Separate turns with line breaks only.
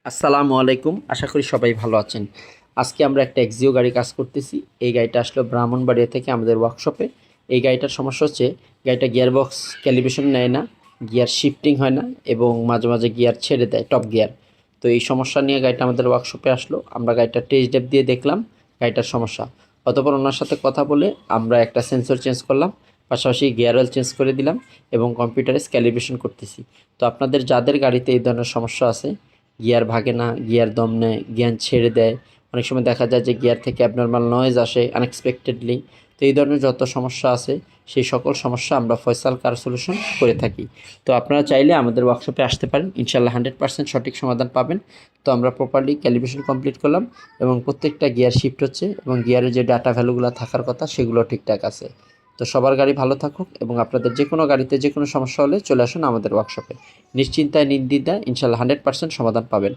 আসসালামু আলাইকুম। আশা করি সবাই ভালো আছেন। আজকে আমরা একটা এক্সিও গাড়ি কাজ করতেছি। এই গাড়িটা আসলো ব্রাহ্মণবাড়িয়া থেকে আমাদের ওয়ার্কশপে। এই গাড়িটার সমস্যা হচ্ছে গাড়িটা গিয়ার বক্স ক্যালিব্রেশন নেয় না, গিয়ার শিফটিং হয় না এবং মাঝে মাঝে গিয়ার ছেড়ে দেয়, টপ গিয়ার। তো এই সমস্যা নিয়ে গাড়িটা আমাদের ওয়ার্কশপে আসলো। আমরা গাড়িটা টেস্ট ড্রাইভ দিয়ে দেখলাম গাড়িটার সমস্যা। অতঃপর ওনার সাথে কথা বলে আমরা একটা সেন্সর চেঞ্জ করলাম, পাশাপাশি গিয়ার অয়েল চেঞ্জ করে দিলাম এবং কম্পিউটারে ক্যালিব্রেশন করতেছি। তো আপনাদের যাদের গাড়িতে এই ধরনের সমস্যা আছে, গিয়ার ভাগে না, গিয়ার দম নেয়, গিয়ার ছেড়ে দেয়, অনেক সময় দেখা যায় যে গিয়ার থেকে অ্যাবনর্মাল নয়েজ আসে আনএক্সপেক্টেডলি, তো এই ধরনের যত সমস্যা আছে সেই সকল সমস্যা আমরা ফয়সাল কার সলিউশন করে থাকি। তো আপনারা চাইলে আমাদের ওয়ার্কশপে আসতে পারেন, ইনশাল্লাহ 100% সঠিক সমাধান পাবেন। তো আমরা প্রপারলি ক্যালিব্রেশন কমপ্লিট করলাম এবং প্রত্যেকটা গিয়ার শিফট হচ্ছে এবং গিয়ারের যে ডাটা ভ্যালুগুলো থাকার কথা সেগুলো ঠিকঠাক আছে। তো সবার গাড়ি ভালো থাকুক এবং আপনাদের যে কোনো গাড়িতে যে কোনো সমস্যা হলে চলে আসুন আমাদের ওয়ার্কশপে। নিশ্চিন্তায় নির্দ্বিধায় ইনশাল্লাহ 100% সমাধান পাবেন।